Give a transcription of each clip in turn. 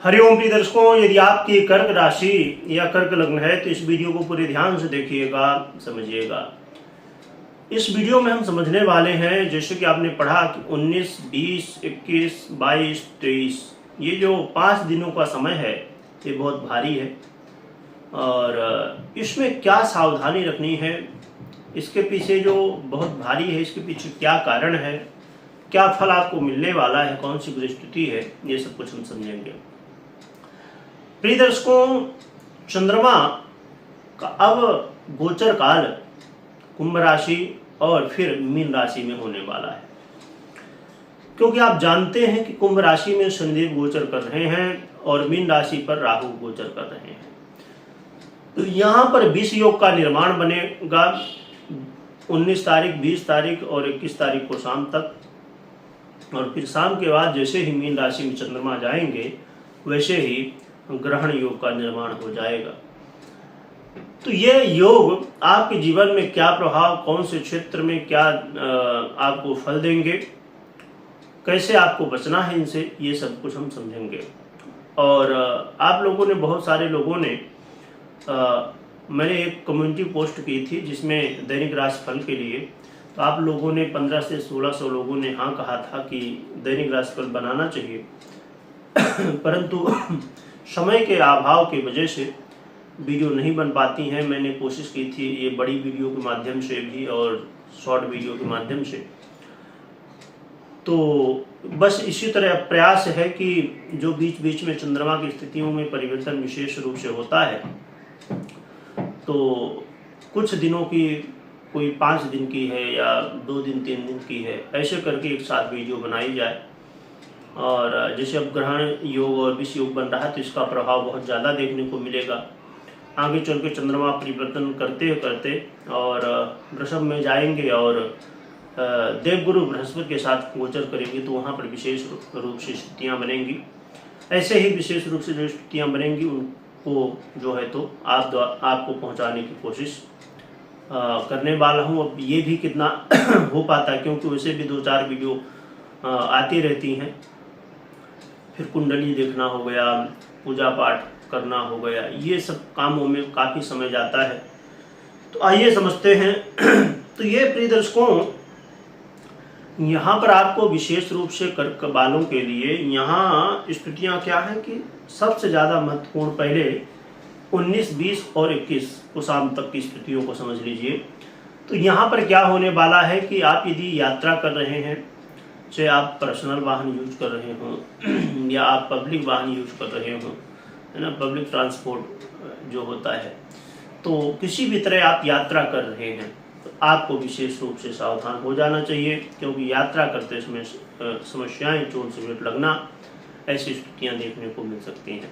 हरिओम प्रिय दर्शकों, यदि आपकी कर्क राशि या कर्क लग्न है तो इस वीडियो को पूरे ध्यान से देखिएगा, समझिएगा। इस वीडियो में हम समझने वाले हैं, जैसे कि आपने पढ़ा कि 19, 20, 21, 22, 23 ये जो 5 दिनों का समय है ये बहुत भारी है और इसमें क्या सावधानी रखनी है, इसके पीछे जो बहुत भारी है इसके पीछे क्या कारण है, क्या फल आपको मिलने वाला है, कौन सी परिस्थिति है, ये सब कुछ हम समझेंगे। प्रिय दर्शकों, चंद्रमा का अब गोचर काल कुंभ राशि और फिर मीन राशि में होने वाला है, क्योंकि आप जानते हैं कि कुंभ राशि में शनिदेव गोचर कर रहे हैं और मीन राशि पर राहु गोचर कर रहे हैं। तो यहाँ पर 20 योग का निर्माण बनेगा 19 तारीख, 20 तारीख और 21 तारीख को शाम तक, और फिर शाम के बाद जैसे ही मीन राशि में चंद्रमा जाएंगे वैसे ही ग्रहण योग का निर्माण हो जाएगा। तो ये योग आपके जीवन में क्या प्रभाव, कौन से क्षेत्र में क्या आपको फल देंगे, कैसे आपको बचना है इनसे, ये सब कुछ हम समझेंगे। और आप लोगों ने, बहुत सारे लोगों ने मैंने एक कम्युनिटी पोस्ट की थी जिसमें दैनिक राशि फल के लिए, तो आप लोगों ने 1500 से 1600 लोगों ने हाँ कहा था कि दैनिक राशि फल बनाना चाहिए परंतु समय के अभाव की वजह से वीडियो नहीं बन पाती हैं। मैंने कोशिश की थी ये बड़ी वीडियो के माध्यम से भी और शॉर्ट वीडियो के माध्यम से, तो बस इसी तरह प्रयास है कि जो बीच बीच में चंद्रमा की स्थितियों में परिवर्तन विशेष रूप से होता है, तो कुछ दिनों की, कोई 5 दिन की है या 2 दिन 3 दिन की है, ऐसे करके एक साथ वीडियो बनाई जाए। और जैसे अब ग्रहण योग और विष योग बन रहा है तो इसका प्रभाव बहुत ज़्यादा देखने को मिलेगा। आगे चल के चंद्रमा परिवर्तन करते करते और वृषभ में जाएंगे और देवगुरु बृहस्पति के साथ गोचर करेंगे, तो वहाँ पर विशेष रूप से स्थितियाँ बनेंगी। ऐसे ही विशेष रूप से जो स्थितियाँ बनेंगी उनको जो है तो आपको पहुँचाने की कोशिश करने वाला हूँ। अब ये भी कितना हो पाता है, क्योंकि वैसे भी 2-4 वीडियो आती रहती हैं। फिर कुंडली देखना हो गया, पूजा पाठ करना हो गया, ये सब कामों में काफ़ी समय जाता है। तो आइए समझते हैं तो ये प्रिय दर्शकों, यहाँ पर आपको विशेष रूप से कर्क वालों के लिए यहाँ स्थितियाँ क्या है कि सबसे ज़्यादा महत्वपूर्ण, पहले 19, 20 और 21 को शाम तक की स्थितियों को समझ लीजिए। तो यहाँ पर क्या होने वाला है कि आप यदि यात्रा कर रहे हैं, चाहे आप पर्सनल वाहन यूज कर रहे हों या आप पब्लिक वाहन यूज कर रहे हों, है ना, पब्लिक ट्रांसपोर्ट जो होता है, तो किसी भी तरह आप यात्रा कर रहे हैं तो आपको विशेष रूप से सावधान हो जाना चाहिए, क्योंकि यात्रा करते समय समस्याएं, चोट सिगरेट लगना, ऐसी स्थितियां देखने को मिल सकती हैं।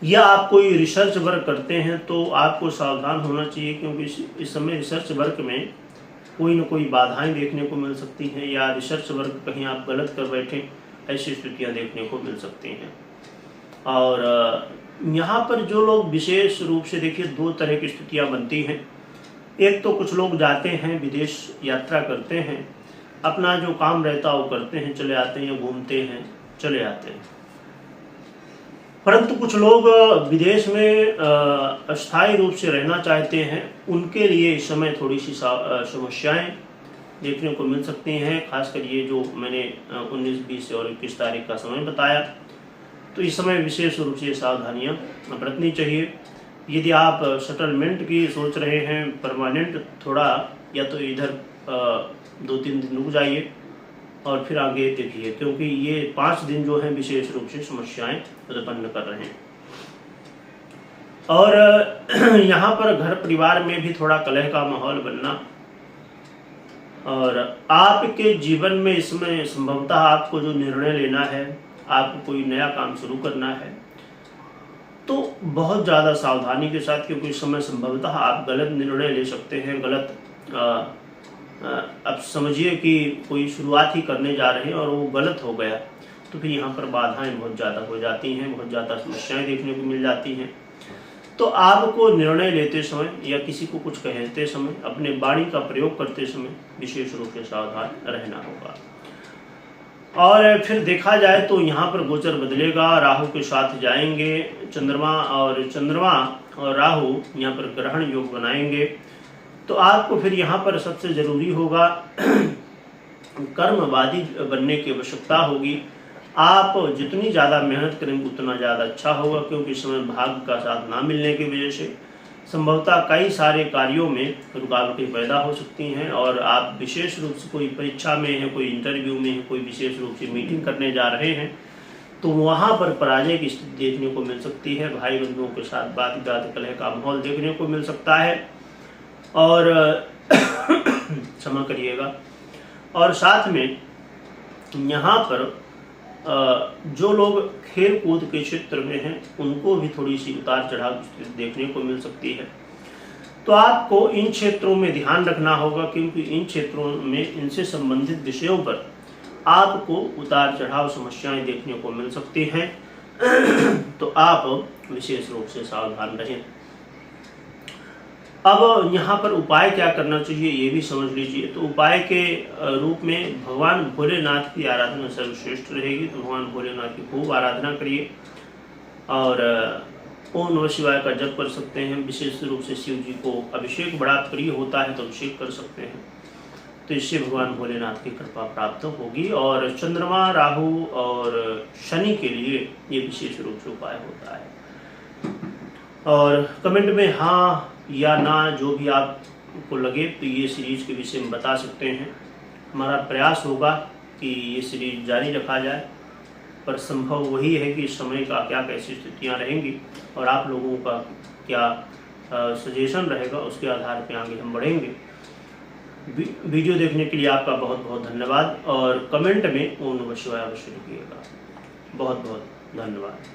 या आप कोई रिसर्च वर्क करते हैं तो आपको सावधान होना चाहिए, क्योंकि इस समय रिसर्च वर्क में कोई न कोई बाधाएं देखने को मिल सकती हैं, या रिसर्च वर्क कहीं आप गलत कर बैठे, ऐसी स्थितियां देखने को मिल सकती हैं। और यहाँ पर जो लोग विशेष रूप से, देखिए 2 तरह की स्थितियां बनती हैं। एक तो कुछ लोग जाते हैं, विदेश यात्रा करते हैं, अपना जो काम रहता है वो करते हैं, चले आते हैं, या घूमते हैं, चले आते हैं। परंतु कुछ लोग विदेश में अस्थायी रूप से रहना चाहते हैं, उनके लिए इस समय थोड़ी सी समस्याएं देखने को मिल सकती हैं। खासकर ये जो मैंने 19, 20 और 21 तारीख का समय बताया, तो इस समय विशेष रूप से सावधानियां बरतनी चाहिए। यदि आप सेटलमेंट की सोच रहे हैं, परमानेंट, थोड़ा या तो इधर 2-3 दिन रुक जाइए और फिर आगे देखिए, क्योंकि ये 5 दिन जो हैं विशेष रूप से समस्याएं उत्पन्न कर रहे हैं। और यहाँ पर घर परिवार में भी थोड़ा कलह का माहौल बनना, और आपके जीवन में इसमें संभवतः आपको जो निर्णय लेना है, आपको कोई नया काम शुरू करना है, तो बहुत ज़्यादा सावधानी के साथ, क्योंकि इस समय संभवतः आप गलत निर्णय ले सकते हैं, गलत अब समझिए कि कोई शुरुआत ही करने जा रहे हैं और वो गलत हो गया, तो फिर यहाँ पर बाधाएं बहुत ज़्यादा हो जाती हैं, बहुत ज़्यादा समस्याएं देखने को मिल जाती हैं। तो आपको निर्णय लेते समय या किसी को कुछ कहते समय, अपने वाणी का प्रयोग करते समय विशेष रूप से सावधान रहना होगा। और फिर देखा जाए तो यहाँ पर गोचर बदलेगा, राहु के साथ जाएंगे चंद्रमा और राहु यहाँ पर ग्रहण योग बनाएंगे। तो आपको फिर यहाँ पर सबसे जरूरी होगा कर्मवादी बनने की आवश्यकता होगी। आप जितनी ज़्यादा मेहनत करेंगे उतना ज़्यादा अच्छा होगा, क्योंकि इस समय भाग्य का साथ ना मिलने की वजह से संभवतः कई सारे कार्यों में रुकावटें पैदा हो सकती हैं, और आप विशेष रूप से कोई परीक्षा में हैं, कोई इंटरव्यू में हैं, कोई विशेष रूप से मीटिंग करने जा रहे हैं तो वहाँ पर पराजय की स्थिति देखने को मिल सकती है। भाई बंधुओं के साथ वाद विवाद कलह का माहौल देखने को मिल सकता है, और क्षमा करिएगा। और साथ में यहाँ पर जो लोग खेल कूद के क्षेत्र में हैं उनको भी थोड़ी सी उतार चढ़ाव स्थिति देखने को मिल सकती है। तो आपको इन क्षेत्रों में ध्यान रखना होगा, क्योंकि इन क्षेत्रों में इनसे संबंधित विषयों पर आपको उतार चढ़ाव समस्याएं देखने को मिल सकती हैं। तो आप विशेष रूप से सावधान रहें। अब यहाँ पर उपाय क्या करना चाहिए ये भी समझ लीजिए। तो उपाय के रूप में भगवान भोलेनाथ की आराधना सर्वश्रेष्ठ रहेगी। तो भगवान भोलेनाथ की खूब आराधना करिए, और ओम नमः शिवाय का जप कर सकते हैं। विशेष रूप से शिव जी को अभिषेक बड़ा प्रिय होता है तो अभिषेक कर सकते हैं। तो इससे भगवान भोलेनाथ की कृपा प्राप्त होगी। और चंद्रमा, राहु और शनि के लिए ये विशेष रूप से उपाय होता है। और कमेंट में हाँ या ना जो भी आपको लगे तो ये सीरीज के विषय में बता सकते हैं। हमारा प्रयास होगा कि ये सीरीज जारी रखा जाए, पर संभव वही है कि इस समय का क्या कैसी स्थितियाँ रहेंगी और आप लोगों का क्या सजेशन रहेगा, उसके आधार पर आगे हम बढ़ेंगे। वीडियो देखने के लिए आपका बहुत बहुत धन्यवाद, और कमेंट में ओम नमः शिवाय अवश्य लिखिएगा। बहुत बहुत धन्यवाद।